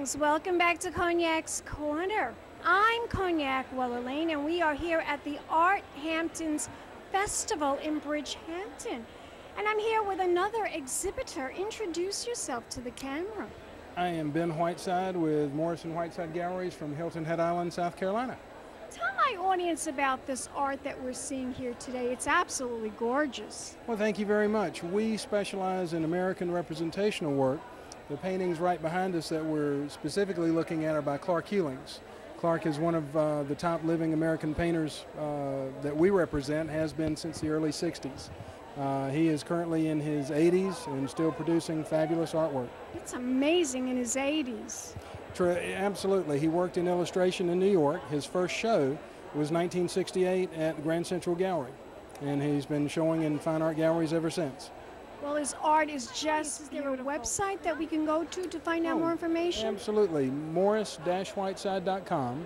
Darlings, welcome back to Cognac's Corner. I'm Cognac Wellerlane, and we are here at the ArtHampton's Festival in Bridgehampton. And I'm here with another exhibitor. Introduce yourself to the camera. I am Ben Whiteside with Morrison Whiteside Galleries from Hilton Head Island, South Carolina. Tell my audience about this art that we're seeing here today. It's absolutely gorgeous. Well, thank you very much. We specialize in American representational work. The paintings right behind us that we're specifically looking at are by Clark Hewlings. Clark is one of the top living American painters that we represent, has been since the early 60s. He is currently in his 80s and still producing fabulous artwork. It's amazing, in his 80s. Absolutely. He worked in illustration in New York. His first show was 1968 at the Grand Central Gallery, and he's been showing in fine art galleries ever since. Well, his art is just, is there a website that we can go to find out more information? Absolutely. Morris-Whiteside.com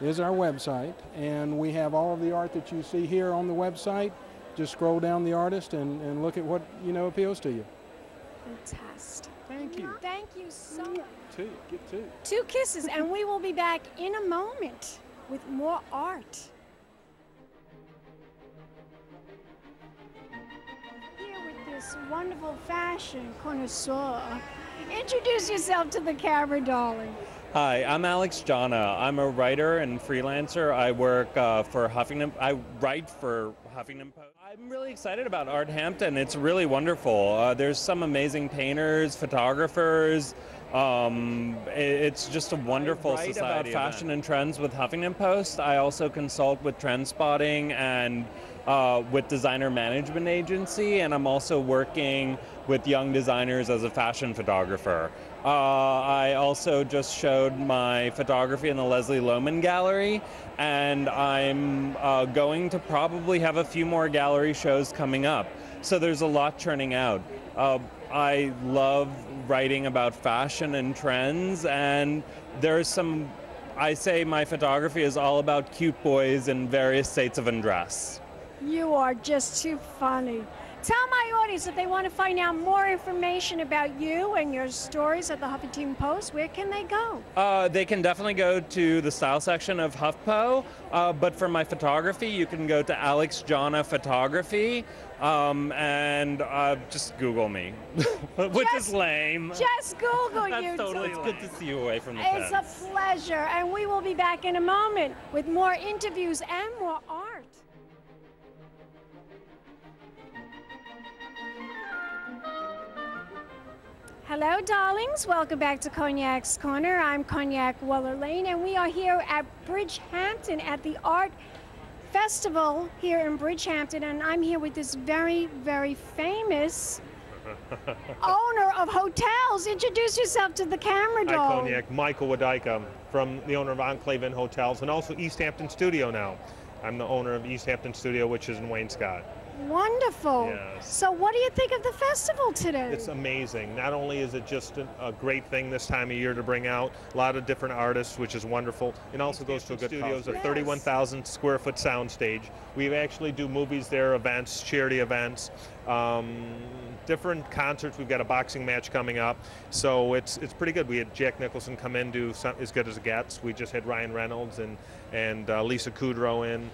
is our website, and we have all of the art that you see here on the website. Just scroll down the artist and look at what appeals to you. Fantastic. Thank you. Thank you so much. Get two. Two kisses, and we will be back in a moment with more art. Here with this wonderful fashion connoisseur. Introduce yourself to the camera, darling. Hi, I'm Jonna. I'm a writer and freelancer. I work for Huffington. I write for Huffington Post. I'm really excited about ArtHampton. It's really wonderful. There's some amazing painters, photographers. It's just a wonderful society. I write about fashion and trends with Huffington Post. I also consult with Trend Spotting and with Designer Management Agency, and I'm also working with young designers as a fashion photographer. I also just showed my photography in the Leslie Lohman Gallery, and I'm going to probably have a few more gallery shows coming up. So there's a lot churning out. I love writing about fashion and trends, and there's some, I say my photography is all about cute boys in various states of undress. You are just too funny. Tell my audience, if they want to find out more information about you and your stories at the Huffington Post, where can they go? They can definitely go to the style section of HuffPo, but for my photography, you can go to Alex Jonna Photography, and just Google me, which is lame. Just Google you. That's totally. It's good to see you away from the fence. It's a pleasure, and we will be back in a moment with more interviews and more art. Hello, darlings. Welcome back to Cognac's Corner. I'm Cognac Wellerlane, and we are here at Bridgehampton at the Art Festival here in Bridgehampton, and I'm here with this very, very famous owner of hotels. Introduce yourself to the camera, doll. Hi, Cognac. Michael Wadika, from the owner of Enclave Inn Hotels, and also East Hampton Studio now. I'm the owner of East Hampton Studio, which is in Wainscott. Wonderful. Yes. So what do you think of the festival today? It's amazing. Not only is it just a great thing this time of year to bring out a lot of different artists, which is wonderful. It also goes to a good studios, a 31,000 square foot soundstage. We actually do movies there, events, charity events, different concerts. We've got a boxing match coming up, so it's pretty good. We had Jack Nicholson come in, do As Good as It Gets. We just had Ryan Reynolds and Lisa Kudrow in.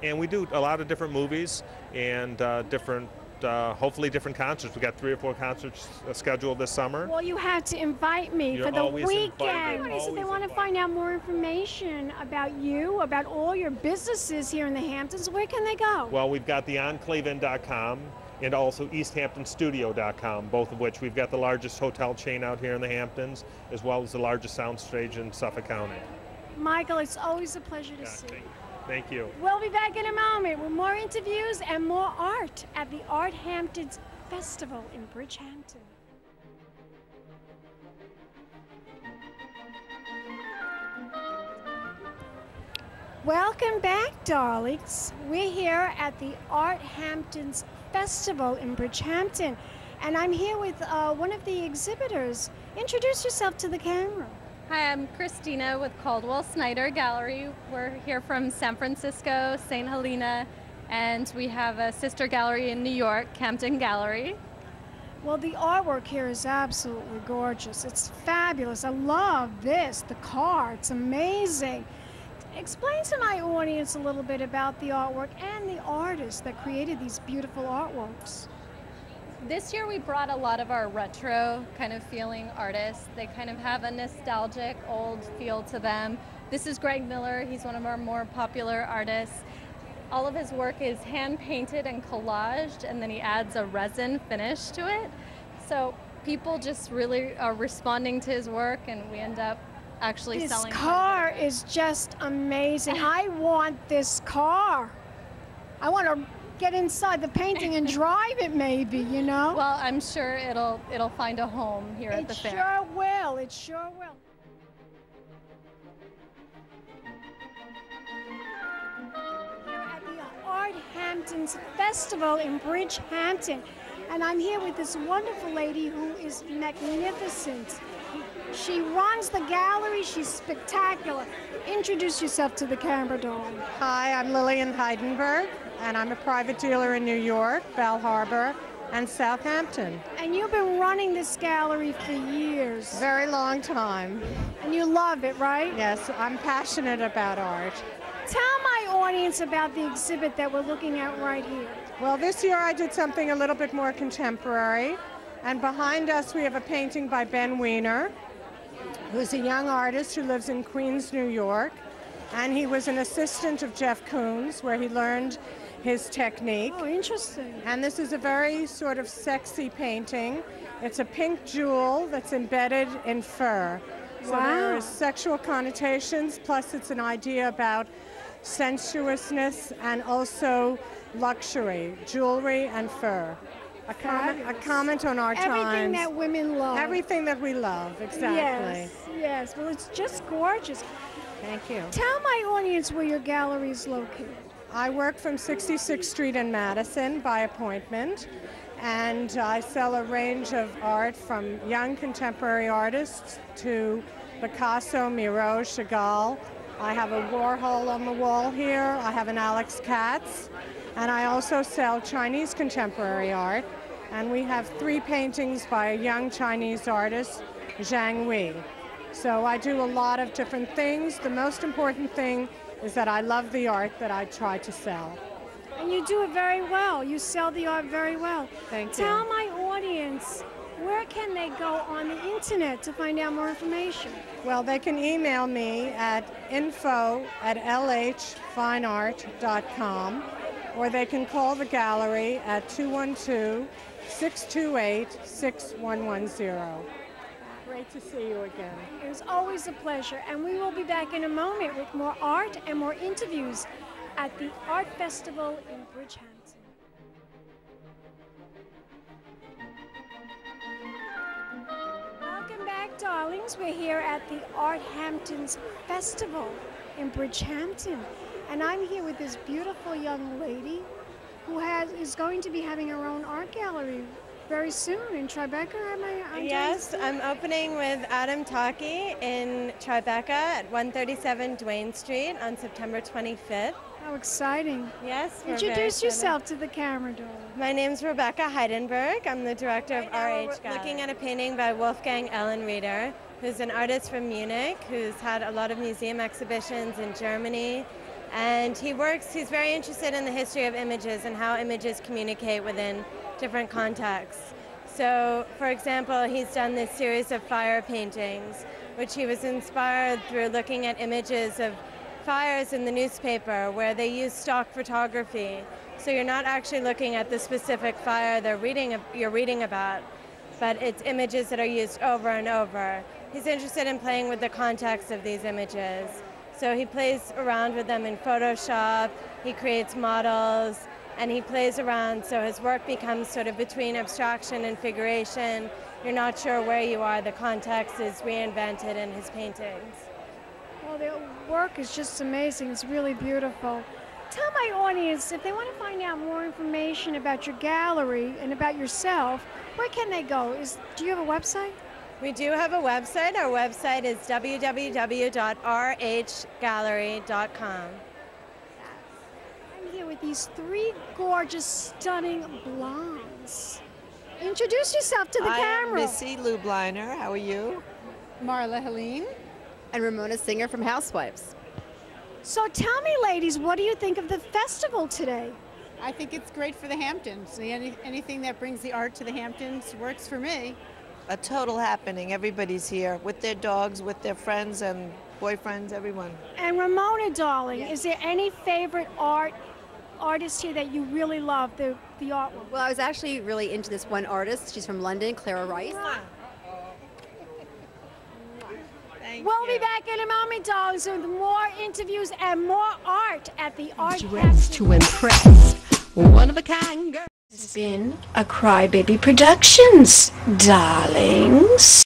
And we do a lot of different movies and hopefully different concerts. We've got 3 or 4 concerts scheduled this summer. Well, you have to invite me for the weekend. So they want to find out more information about you, about all your businesses here in the Hamptons. Where can they go? Well, we've got the enclaveinn.com and also easthamptonstudio.com, both of which we've got the largest hotel chain out here in the Hamptons, as well as the largest soundstage in Suffolk County. Michael, it's always a pleasure to see you. Thank you. We'll be back in a moment with more interviews and more art at the ArtHampton's Festival in Bridgehampton. Welcome back, darlings. We're here at the ArtHampton's Festival in Bridgehampton, and I'm here with one of the exhibitors. Introduce yourself to the camera. Hi, I'm Christina with Schneider Gallery. We're here from San Francisco, St. Helena, and we have a sister gallery in New York, Hampton Gallery. Well, the artwork here is absolutely gorgeous. It's fabulous. I love this, the car. It's amazing. Explain to my audience a little bit about the artwork and the artists that created these beautiful artworks. This year we brought a lot of our retro kind of feeling artists. They kind of have a nostalgic old feel to them. This is Greg Miller. He's one of our more popular artists. All of his work is hand painted and collaged, and then he adds a resin finish to it. So people just really are responding to his work, and we end up actually selling. This car is just amazing. I want this car. I want to get inside the painting and drive it, maybe, you know? Well, I'm sure it'll find a home here at the fair. It sure will. It sure will. Here at the ArtHampton's Festival in Bridgehampton, and I'm here with this wonderful lady who is magnificent. She runs the gallery. She's spectacular. Introduce yourself to the camera, darling. Hi, I'm Lillian Heidelberg, and I'm a private dealer in New York, Bell Harbor, and Southampton. And you've been running this gallery for years. Very long time. And you love it, right? Yes, I'm passionate about art. Tell my audience about the exhibit that we're looking at right here. Well, this year I did something a little bit more contemporary, and behind us we have a painting by Ben Weiner, who's a young artist who lives in Queens, New York, and he was an assistant of Jeff Koons, where he learned his technique. Oh, interesting. And this is a very sort of sexy painting. It's a pink jewel that's embedded in fur. So there are sexual connotations, plus it's an idea about sensuousness and also luxury, jewelry and fur. A comment on our times. Everything that women love. Everything that we love, exactly. Yes, yes. Well, it's just gorgeous. Thank you. Tell my audience where your gallery is located. I work from 66th Street in Madison by appointment, and I sell a range of art from young contemporary artists to Picasso, Miro, Chagall. I have a Warhol on the wall here. I have an Alex Katz, and I also sell Chinese contemporary art. And we have 3 paintings by a young Chinese artist, Zhang Wei. So I do a lot of different things. The most important thing is that I love the art that I try to sell. And you do it very well. You sell the art very well. Thank you. Tell my audience, where can they go on the internet to find out more information? Well, they can email me at info@lhfineart.com, or they can call the gallery at 212-628-6110. Great to see you again. It was always a pleasure, and we will be back in a moment with more art and more interviews at the Art Festival in Bridgehampton. Welcome back, darlings. We're here at the ArtHampton's Festival in Bridgehampton, and I'm here with this beautiful young lady who is going to be having her own art gallery very soon in Tribeca. Yes, I'm opening with Adam Taki in Tribeca at 137 Duane Street on September 25th. How exciting. Yes, Introduce yourself to the camera, darling. My name's Rebecca Heidelberg. I'm the director of RH Gallery. Looking at a painting by Wolfgang Ellenrieder, who's an artist from Munich, who's had a lot of museum exhibitions in Germany. And he's very interested in the history of images and how images communicate within different contexts. So, for example, he's done this series of fire paintings, which he was inspired through looking at images of fires in the newspaper where they use stock photography. So you're not actually looking at the specific fire you're reading about, but it's images that are used over and over. He's interested in playing with the context of these images. So he plays around with them in Photoshop, he creates models, and he plays around so his work becomes sort of between abstraction and figuration. You're not sure where you are, the context is reinvented in his paintings. Well, the work is just amazing, it's really beautiful. Tell my audience, if they want to find out more information about your gallery and about yourself, where can they go? Do you have a website? We do have a website. Our website is www.rhgallery.com. I'm here with these 3 gorgeous, stunning blondes. Introduce yourself to the camera. I'm Missy Lubliner. How are you? Marla Helene. And Ramona Singer from Housewives. So tell me, ladies, what do you think of the festival today? I think it's great for the Hamptons. Anything that brings the art to the Hamptons works for me. A total happening. Everybody's here with their dogs, with their friends and boyfriends, everyone. And Ramona, darling, is there any favorite artist here that you really love, the artwork? Well, I was actually really into this one artist. She's from London, Clara Rice. We'll be back in a moment, darlings, with more interviews and more art at the ArtHampton. To impress, one of a kind girl. It's been a Crybaby Productions, darlings.